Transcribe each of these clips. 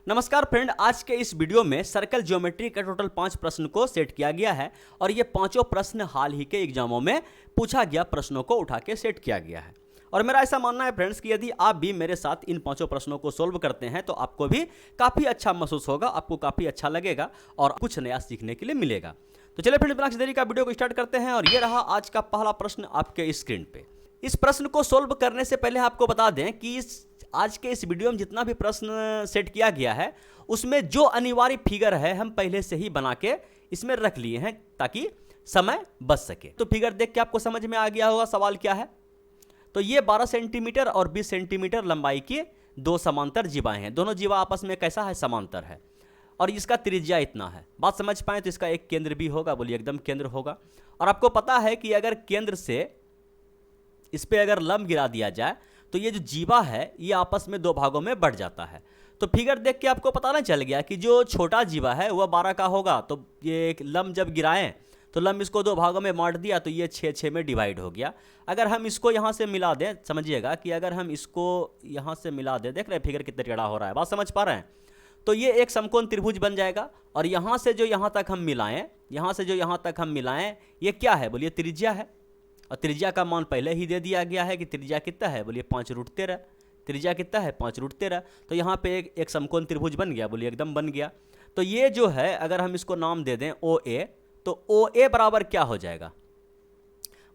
नमस्कार फ्रेंड, आज के इस वीडियो में सर्कल ज्योमेट्री के टोटल 5 प्रश्न को सेट किया गया है और ये पांचों प्रश्न हाल ही के एग्जामों में पूछा गया प्रश्नों को उठा के सेट किया गया है। और मेरा ऐसा मानना है फ्रेंड्स कि यदि आप भी मेरे साथ इन पांचों प्रश्नों को सोल्व करते हैं तो आपको भी काफ़ी अच्छा महसूस होगा, आपको काफ़ी अच्छा लगेगा और कुछ नया सीखने के लिए मिलेगा। तो चलिए फ्रेंड्स, बिना किसी देरी का वीडियो को स्टार्ट करते हैं और ये रहा आज का पहला प्रश्न आपके स्क्रीन पे। इस प्रश्न को सोल्व करने से पहले आपको बता दें कि आज के इस वीडियो में जितना भी प्रश्न सेट किया गया है उसमें जो अनिवार्य फिगर है हम पहले से ही बना के इसमें रख लिए हैं ताकि समय बच सके। तो फिगर देख के आपको समझ में आ गया होगा सवाल क्या है। तो ये 12 सेंटीमीटर और 20 सेंटीमीटर लंबाई की दो समांतर जीवाएं हैं। दोनों जीवा आपस में कैसा है, समांतर है और इसका त्रिज्या इतना है। बात समझ पाए तो इसका एक केंद्र भी होगा, बोलिए एकदम केंद्र होगा। और आपको पता है कि अगर केंद्र से इस पे अगर लंब गिरा दिया जाए तो ये जो जीवा है ये आपस में दो भागों में बढ़ जाता है। तो फिगर देख के आपको पता ना चल गया कि जो छोटा जीवा है वह 12 का होगा। तो ये लंब जब गिराएं तो लंब इसको दो भागों में बांट दिया तो ये 6 में डिवाइड हो गया। अगर हम इसको यहाँ से मिला दें, समझिएगा कि अगर हम इसको यहाँ से मिला दें, देख रहे हैं फिगर कितना टेढ़ा हो रहा है, बात समझ पा रहे हैं। तो ये एक समकोण त्रिभुज बन जाएगा और यहाँ से जो यहाँ तक हम मिलाएं, यहाँ से जो यहाँ तक हम मिलाएं, ये क्या है, बोलिए त्रिज्या है। और त्रिज्या का मान पहले ही दे दिया गया है कि त्रिज्या कितना है, बोलिए 5√13। त्रिज्या कितना है, 5√13। तो यहाँ पे एक समकोण त्रिभुज बन गया, बोलिए एकदम बन गया। तो ये जो है अगर हम इसको नाम दे दें OA, तो OA बराबर क्या हो जाएगा,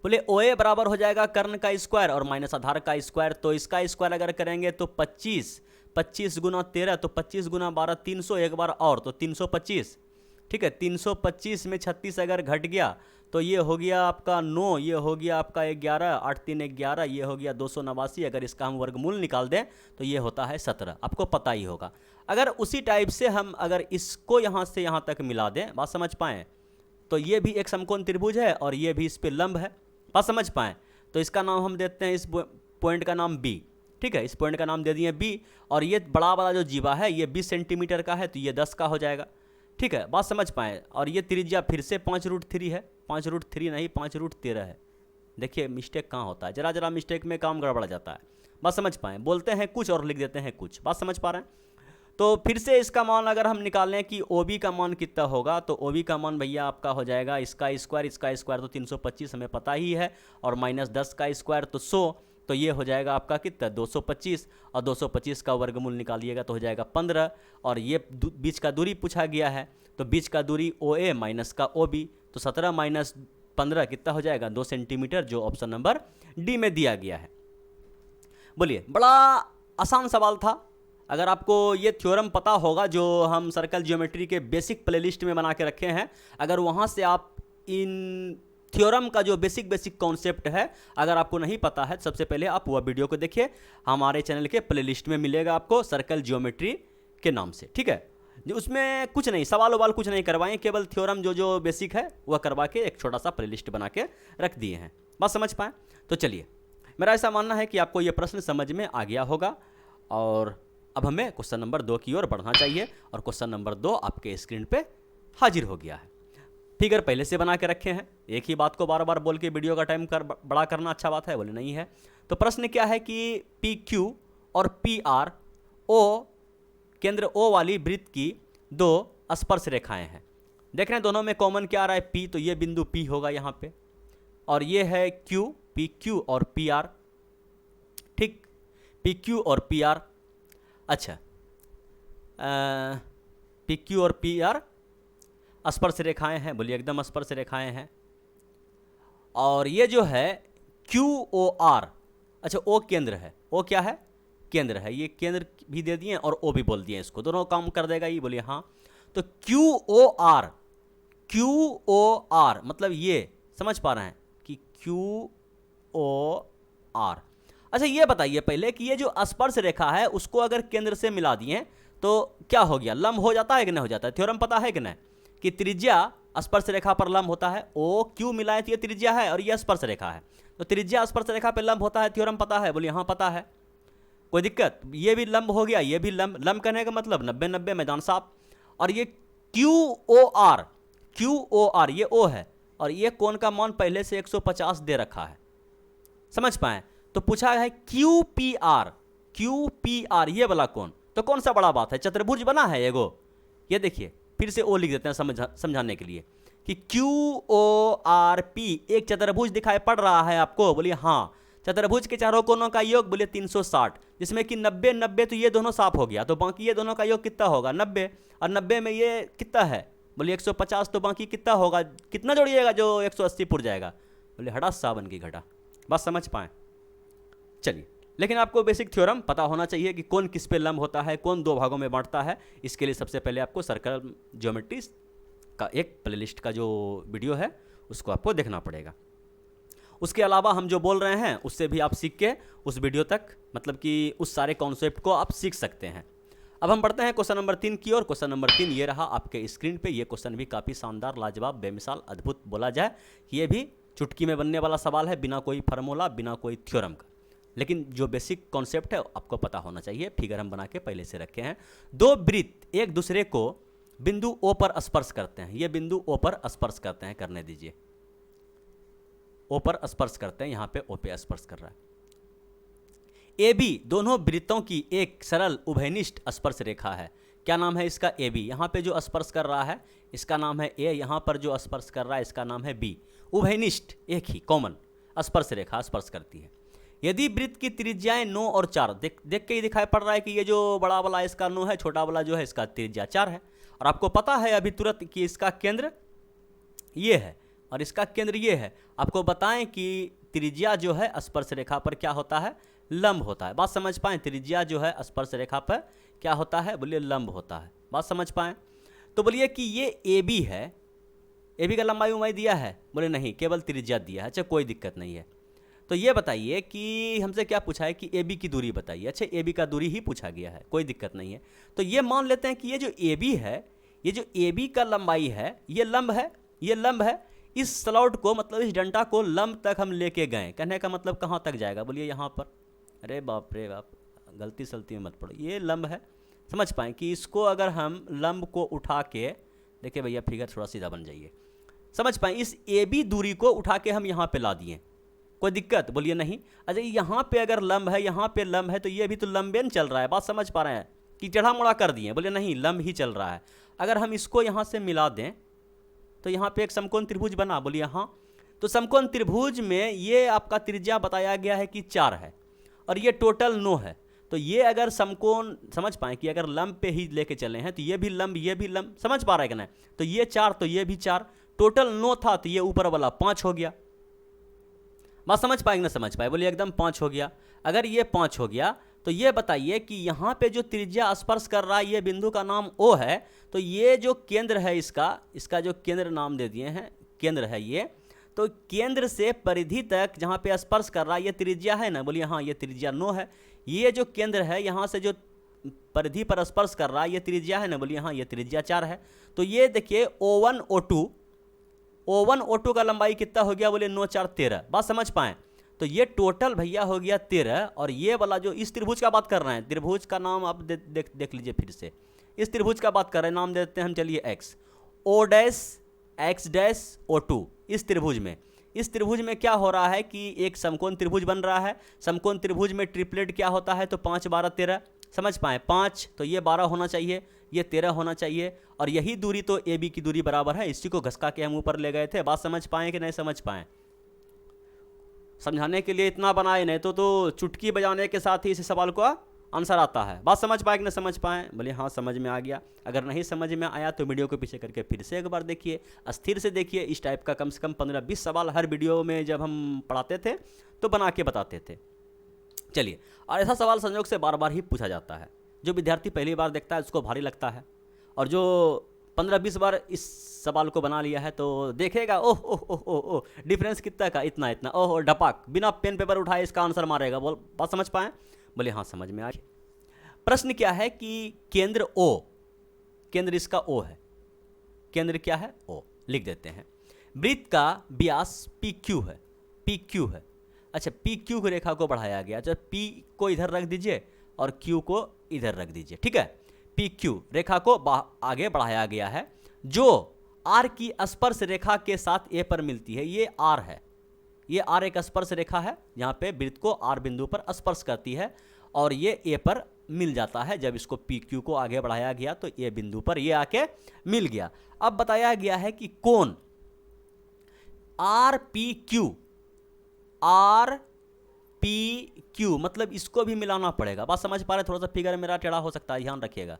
बोले OA बराबर हो जाएगा कर्ण का स्क्वायर और माइनस आधार का स्क्वायर। तो इसका स्क्वायर अगर करेंगे तो 25 गुना 13 तो 25 गुना 12 300, एक बार और तो 325। ठीक है, 325 में 36 अगर घट गया तो ये हो गया आपका 9, ये हो गया आपका 11, 8 3 11, ये हो गया 289। अगर इसका हम वर्गमूल निकाल दें तो ये होता है 17, आपको पता ही होगा। अगर उसी टाइप से हम अगर इसको यहाँ से यहाँ तक मिला दें, बात समझ पाएँ, तो ये भी एक समकोण त्रिभुज है और ये भी इस पर लंब है, बात समझ पाएँ। तो इसका नाम हम देते हैं, इस पॉइंट का नाम B। ठीक है, इस पॉइंट का नाम दे दिए B। और ये बड़ा वाला जो जीवा है ये 20 सेंटीमीटर का है तो ये 10 का हो जाएगा। ठीक है, बात समझ पाएँ। और ये त्रिज्या फिर से 5√3 है, 5√3 नहीं 5√13 है। देखिए मिस्टेक कहाँ होता है, जरा मिस्टेक में काम गड़बड़ा जाता है। बात समझ पाएँ, बोलते हैं कुछ और लिख देते हैं कुछ, बात समझ पा रहे हैं। तो फिर से इसका मान अगर हम निकालें कि OB का मान कितना होगा, तो OB का मान भैया आपका हो जाएगा इसका स्क्वायर तो 325 हमें पता ही है, और माइनस 10 का स्क्वायर तो 100, तो ये हो जाएगा आपका कितना 225, और 225 का वर्गमूल निकालिएगा तो हो जाएगा 15। और ये बीच का दूरी पूछा गया है तो बीच का दूरी OA माइनस का OB, तो 17 माइनस 15 कितना हो जाएगा 2 सेंटीमीटर, जो ऑप्शन नंबर D में दिया गया है। बोलिए, बड़ा आसान सवाल था। अगर आपको ये थ्योरम पता होगा जो हम सर्कल ज्योमेट्री के बेसिक प्लेलिस्ट में बना के रखे हैं, अगर वहाँ से आप इन थ्योरम का जो बेसिक कॉन्सेप्ट है अगर आपको नहीं पता है, सबसे पहले आप वह वीडियो को देखिए, हमारे चैनल के प्लेलिस्ट में मिलेगा आपको सर्कल ज्योमेट्री के नाम से। ठीक है, उसमें कुछ नहीं, सवाल ववाल कुछ नहीं करवाएं, केवल थ्योरम जो बेसिक है वह करवा के एक छोटा सा प्लेलिस्ट बना के रख दिए हैं, बात समझ पाएँ। तो चलिए, मेरा ऐसा मानना है कि आपको यह प्रश्न समझ में आ गया होगा और अब हमें क्वेश्चन नंबर 2 की ओर बढ़ना चाहिए। और क्वेश्चन नंबर 2 आपके स्क्रीन पे हाजिर हो गया है। फिगर पहले से बना के रखे हैं, एक ही बात को बार बार बोल के वीडियो का टाइम बड़ा करना अच्छा बात है, बोले नहीं है। तो प्रश्न क्या है कि PQ और PR O, केंद्र O वाली वृत्त की दो स्पर्श रेखाएं हैं। देख रहे हैं दोनों में कॉमन क्या आ रहा है, P, तो ये बिंदु P होगा यहाँ पे, और ये है Q, PQ और PR। ठीक, PQ और PR। अच्छा, PQ और PR स्पर्श रेखाएं हैं, बोलिए एकदम स्पर्श रेखाएं हैं। और ये जो है QOR, अच्छा O केंद्र है, O क्या है, केंद्र है। ये केंद्र भी दे दिए और O भी बोल दिए, इसको दोनों काम कर देगा ये, बोलिए हाँ। तो QOR मतलब ये समझ पा रहे हैं कि QOR। अच्छा ये बताइए पहले कि ये जो स्पर्श रेखा है उसको अगर केंद्र से मिला दिए तो क्या हो गया, लंब हो जाता है कि नहीं हो जाता है। थ्योरम पता है कि नहीं कि त्रिज्या स्पर्श रेखा पर लंब होता है। OQ मिलाए तो ये त्रिज्या है और ये स्पर्श रेखा है, तो त्रिज्या स्पर्श रेखा पर लंब होता है। थ्योरम पता है, बोलिए हाँ पता है, कोई दिक्कत। ये भी लंब हो गया, ये भी लंब करने का मतलब 90-90 मैदान साफ। और ये QOR ये O है और ये कोण का मान पहले से 150 दे रखा है, समझ पाए। तो पूछा है QPR ये वाला कोण, तो कौन सा बड़ा बात है, चतुर्भुज बना है एगो। ये देखिए फिर से ओ लिख देते हैं समझाने के लिए कि QORP एक चतुर्भुज दिखाई पड़ रहा है आपको, बोलिए हाँ। चतुर्भुज के चारों कोनों का योग बोलिए 360, जिसमें कि 90 90 तो ये दोनों साफ हो गया, तो बाकी ये दोनों का योग कितना होगा 90, और 90 में ये कितना है बोलिए 150, तो बाकी कितना होगा, कितना जोड़िएगा जो 180 पुर जाएगा, बोले हटा सावन की घटा। बात समझ पाए। चलिए, लेकिन आपको बेसिक थ्योरम पता होना चाहिए कि कौन किस पे लंब होता है, कौन दो भागों में बांटता है। इसके लिए सबसे पहले आपको सर्कल ज्योमेट्री का एक प्लेलिस्ट का जो वीडियो है उसको आपको देखना पड़ेगा। उसके अलावा हम जो बोल रहे हैं उससे भी आप सीख के उस वीडियो तक, मतलब कि उस सारे कॉन्सेप्ट को आप सीख सकते हैं। अब हम बढ़ते हैं क्वेश्चन नंबर 3 की ओर। क्वेश्चन नंबर 3 ये रहा आपके स्क्रीन पे। ये क्वेश्चन भी काफ़ी शानदार, लाजवाब, बेमिसाल, अद्भुत बोला जाए कि ये भी चुटकी में बनने वाला सवाल है, बिना कोई फार्मूला, बिना कोई थ्योरम का। लेकिन जो बेसिक कॉन्सेप्ट है आपको पता होना चाहिए। फिगर हम बना के पहले से रखे हैं। दो वृत्त एक दूसरे को बिंदु O पर स्पर्श करते हैं। ये बिंदु O पर स्पर्श करते हैं, करने दीजिए। O पर स्पर्श करते हैं, यहाँ पे O पे स्पर्श कर रहा है। AB दोनों वृत्तों की एक सरल उभयनिष्ठ स्पर्श रेखा है। क्या नाम है इसका? AB। यहाँ पे जो स्पर्श कर रहा है इसका नाम है A, यहाँ पर जो स्पर्श कर रहा है इसका नाम है B। उभयनिष्ठ एक ही कॉमन स्पर्श रेखा स्पर्श करती है। यदि वृत्त की त्रिज्याएं 9 और 4, देख के ही दिखाई पड़ रहा है कि ये जो बड़ा वाला इसका 9 है, छोटा वाला जो है इसका त्रिज्या 4 है। और आपको पता है अभी तुरंत कि इसका केंद्र ये है और इसका केंद्र ये है। आपको बताएं कि त्रिज्या जो है स्पर्श रेखा पर क्या होता है? लंब होता है। बात समझ पाएं? त्रिज्या जो है स्पर्श रेखा पर क्या होता है? बोलिए लंब होता है। बात समझ पाएं? तो बोलिए कि ये AB है, AB का लंबाई उम्बाई दिया है? बोले नहीं, केवल त्रिज्या दिया है। अच्छा, कोई दिक्कत नहीं है। तो ये बताइए कि हमसे क्या पूछा है कि AB की दूरी बताइए। अच्छा, AB का दूरी ही पूछा गया है, कोई दिक्कत नहीं है। तो ये मान लेते हैं कि ये जो AB है, ये जो AB का लंबाई है, ये लंब है, ये लंब है। इस स्लॉट को, मतलब इस डंडा को लंब तक हम लेके गए। कहने का मतलब कहाँ तक जाएगा? बोलिए यहाँ पर। अरे बाप रे बाप, गलती सलती में मत पड़ो, ये लंब है। समझ पाएँ कि इसको अगर हम लंब को उठा के, देखिए भैया फिगर थोड़ा सीधा बन जाइए, समझ पाएँ, इस AB दूरी को उठा के हम यहाँ पे ला दिए, कोई दिक्कत? बोलिए नहीं। अच्छा, यहाँ पे अगर लंब है, यहाँ पे लंब है, तो ये भी तो लंबेन चल रहा है। बात समझ पा रहे हैं कि टेढ़ा मोड़ा कर दिए? बोलिए नहीं, लंब ही चल रहा है। अगर हम इसको यहाँ से मिला दें तो यहाँ पे एक समकोण त्रिभुज बना। बोलिए हाँ। तो समकोण त्रिभुज में ये आपका त्रिज्या बताया गया है कि 4 है और ये टोटल 9 है। तो ये अगर समकोण, समझ पाएँ कि अगर लंब पे ही लेके चले हैं तो ये भी लंब, ये भी लंब, समझ पा रहे हैं कि नहीं? तो ये 4 तो ये भी 4, टोटल 9 था तो ये ऊपर वाला 5 हो गया। बात समझ पाएंगे ना? समझ पाए? बोलिए एकदम 5 हो गया। अगर ये 5 हो गया तो ये बताइए कि यहाँ पे जो त्रिज्या स्पर्श कर रहा है, ये बिंदु का नाम O है। तो ये जो केंद्र है इसका जो केंद्र नाम दे दिए हैं, केंद्र है ये। तो केंद्र से परिधि तक जहाँ पे स्पर्श कर रहा है ये त्रिज्या है ना? बोलिए हाँ, ये त्रिज्या 9 है। ये जो केंद्र है यहाँ से जो परिधि पर स्पर्श कर रहा है ये त्रिज्या है ना? बोलिए हाँ, ये त्रिज्या 4 है। तो ये देखिए O1 O2 का लंबाई कितना हो गया? बोले 9 4 13। बात समझ पाएँ? तो ये टोटल भैया हो गया 13। और ये वाला जो इस त्रिभुज का बात कर रहे हैं, त्रिभुज का नाम आप देख लीजिए फिर से। इस त्रिभुज का बात कर रहे हैं, नाम देते हैं हम, चलिए X, O dash X dash O2। इस त्रिभुज में क्या हो रहा है कि एक समकोण त्रिभुज बन रहा है। समकोण त्रिभुज में ट्रिपलेट क्या होता है? तो 5 12 13। समझ पाएँ? 5 तो ये 12 होना चाहिए, ये 13 होना चाहिए, और यही दूरी तो AB की दूरी बराबर है। इसी को घसका के हम ऊपर ले गए थे। बात समझ पाएँ कि नहीं समझ पाएँ? समझाने के लिए इतना बनाए, नहीं तो चुटकी बजाने के साथ ही इस सवाल का आंसर आता है। बात समझ पाए कि नहीं समझ पाएँ? बोले हाँ, समझ में आ गया। अगर नहीं समझ में आया तो वीडियो को पीछे करके फिर से एक बार देखिए, अस्थिर से देखिए। इस टाइप का कम से कम 15-20 सवाल हर वीडियो में जब हम पढ़ाते थे तो बना के बताते थे। चलिए, और ऐसा सवाल संयोग से बार बार ही पूछा जाता है। जो विद्यार्थी पहली बार देखता है उसको भारी लगता है, और जो 15-20 बार इस सवाल को बना लिया है तो देखेगा, ओह ओह ओह ओह ओह, डिफरेंस कितना का? इतना इतना। ओह, डपाक, बिना पेन पेपर उठाए इसका आंसर मारेगा। बोल, बात समझ पाएँ? बोले हाँ, समझ में आ गया। प्रश्न क्या है कि केंद्र O, केंद्र इसका O है, केंद्र क्या है? O लिख देते हैं। वृत्त का व्यास PQ है, PQ है। अच्छा, PQ रेखा को बढ़ाया गया। अच्छा, P को इधर रख दीजिए और Q को इधर रख दीजिए, ठीक है? PQ रेखा को आगे बढ़ाया गया है, जो R की स्पर्श रेखा के साथ A पर मिलती है। ये R है, ये R एक स्पर्श रेखा है जहाँ पे वृत्त को R बिंदु पर स्पर्श करती है, और ये A पर मिल जाता है। जब इसको पी क्यू को आगे बढ़ाया गया तो ये बिंदु पर ये आके मिल गया। अब बताया गया है कि कोण R P Q, R P Q मतलब इसको भी मिलाना पड़ेगा। बात समझ पा रहे? थोड़ा सा फिगर मेरा टेढ़ा हो सकता है, ध्यान रखिएगा,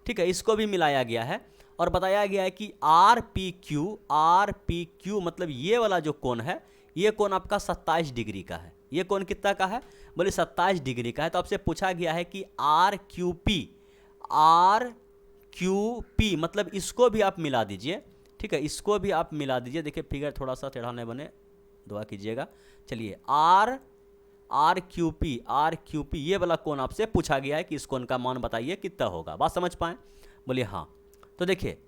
ठीक है। इसको भी मिलाया गया है और बताया गया है कि आर पी क्यू मतलब ये वाला जो कोण है, ये कोण आपका 27 डिग्री का है। ये कोण कितना का है? बोले 27 डिग्री का है। तो आपसे पूछा गया है कि आर क्यू पी मतलब इसको भी आप मिला दीजिए, ठीक है, इसको भी आप मिला दीजिए। देखिए फिगर थोड़ा सा टेढ़ा नहीं बने, दुआ कीजिएगा। चलिए आर क्यू पी ये वाला कोण आपसे पूछा गया है कि इस कोण का मान बताइए कितना होगा। बात समझ पाए? बोलिए हाँ। तो देखिए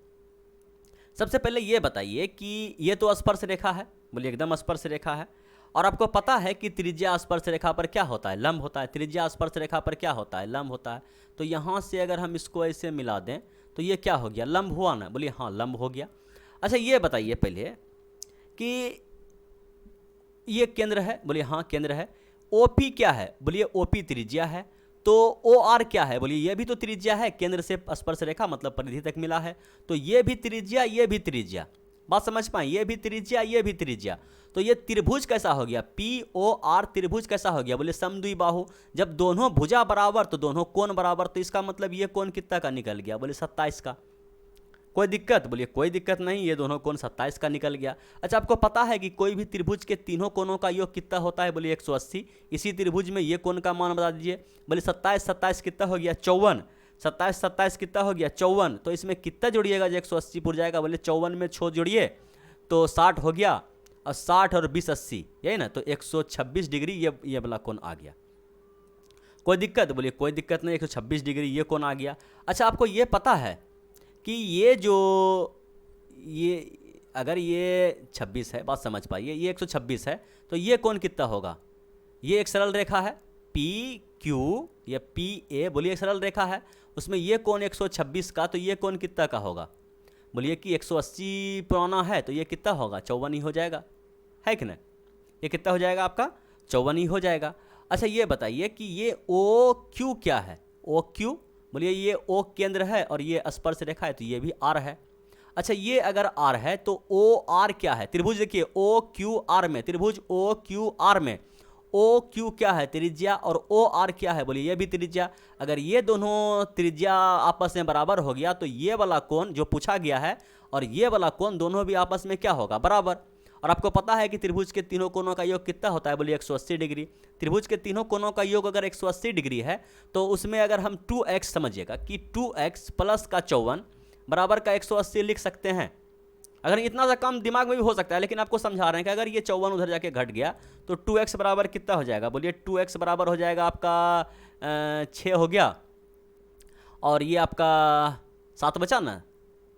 सबसे पहले ये बताइए कि ये तो स्पर्श रेखा है, बोलिए एकदम स्पर्श रेखा है। और आपको पता है कि त्रिज्या स्पर्श रेखा पर क्या होता है? लंब होता है। त्रिज्या स्पर्श रेखा पर क्या होता है? लंब होता है। तो यहाँ से अगर हम इसको ऐसे मिला दें तो ये क्या हो गया? लंब हुआ ना? बोलिए हाँ लंब हो गया। अच्छा ये बताइए पहले कि ये केंद्र है, बोलिए हाँ केंद्र है। ओपी क्या है? बोलिए ओपी त्रिज्या है। तो ओ आर क्या है? बोलिए ये भी तो त्रिज्या है, केंद्र से स्पर्श रेखा मतलब परिधि तक मिला है। तो ये भी त्रिज्या, ये भी त्रिज्या। बात समझ पाए? ये भी त्रिज्या, ये भी त्रिज्या। तो ये त्रिभुज कैसा हो गया? पी ओ आर त्रिभुज कैसा हो गया? बोले समद्विबाहु। जब दोनों भुजा बराबर तो दोनों कोण बराबर, तो इसका मतलब ये कोण कितना का निकल गया? बोले 27 का। कोई दिक्कत? बोलिए कोई दिक्कत नहीं, ये दोनों कोण 27 का निकल गया। अच्छा आपको पता है कि कोई भी त्रिभुज के तीनों कोणों का योग कितना होता है? बोलिए 180। इसी त्रिभुज में ये कोण का मान बता दीजिए। बोले 27 कितना हो गया? 54। 27 कितना हो गया? 54। तो इसमें कितना जोड़िएगा जो 180 पुर जाएगा? बोले 54 में 6 जोड़िए तो 60 हो गया, और 60 और 20 80, यही ना। तो 126 डिग्री ये वाला कोण आ गया। कोई दिक्कत? बोलिए कोई दिक्कत नहीं, 126 डिग्री ये कोण आ गया। अच्छा आपको ये पता है कि ये अगर ये 26 है, बात समझ पाइए, ये 126 है तो ये कोण कितना होगा? ये एक सरल रेखा है पी क्यू या पी ए, बोलिए एक सरल रेखा है, उसमें ये कोण 126 का, तो ये कोण कितना का होगा? बोलिए कि 180 पुराना है तो ये कितना होगा? 54 ही हो जाएगा, है कि नहीं? ये कितना हो जाएगा आपका? 54 ही हो जाएगा। अच्छा ये बताइए कि ये ओ क्यू क्या है? ओ क्यू, बोलिए ये ओ केंद्र है और ये स्पर्श रेखा है तो ये भी आर है। अच्छा ये अगर आर है तो ओ आर क्या है? त्रिभुज देखिए ओ क्यू आर में, त्रिभुज ओ क्यू आर में ओ क्यू क्या है? त्रिज्या। और ओ आर क्या है? बोलिए ये भी त्रिज्या। अगर ये दोनों त्रिज्या आपस में बराबर हो गया तो ये वाला कोण जो पूछा गया है और ये वाला कोण दोनों भी आपस में क्या होगा? बराबर। और आपको पता है कि त्रिभुज के तीनों कोणों का योग कितना होता है? बोलिए 180 डिग्री। त्रिभुज के तीनों कोणों का योग अगर 180 डिग्री है तो उसमें अगर हम 2x समझिएगा कि 2x प्लस का 54 बराबर का 180 लिख सकते हैं। अगर इतना सा कम दिमाग में भी हो सकता है, लेकिन आपको समझा रहे हैं कि अगर ये 54 उधर जाके घट गया तो 2x बराबर कितना हो जाएगा? बोलिए 2x बराबर हो जाएगा आपका 6 हो गया, और ये आपका 7 बचा ना,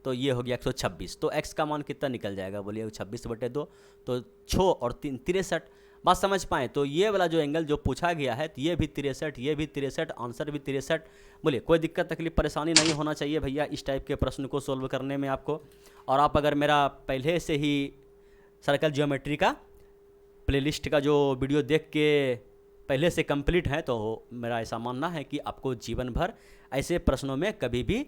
तो ये हो गया 126। तो x का मान कितना निकल जाएगा? बोलिए 26/2, तो 6 और 3 63। बात समझ पाएँ? तो ये वाला जो एंगल जो पूछा गया है तो ये भी 63, ये भी 63, आंसर भी 63। बोलिए कोई दिक्कत तकलीफ परेशानी नहीं होना चाहिए भैया इस टाइप के प्रश्न को सोल्व करने में आपको। और आप अगर मेरा पहले से ही सर्कल ज्योमेट्री का प्लेलिस्ट का जो वीडियो देख के पहले से कंप्लीट है तो मेरा ऐसा मानना है कि आपको जीवन भर ऐसे प्रश्नों में कभी भी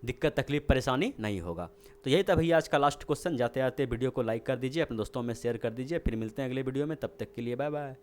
दिक्कत तकलीफ परेशानी नहीं होगा। तो यही था भैया आज का लास्ट क्वेश्चन। जाते जाते वीडियो को लाइक कर दीजिए, अपने दोस्तों में शेयर कर दीजिए। फिर मिलते हैं अगले वीडियो में, तब तक के लिए बाय बाय।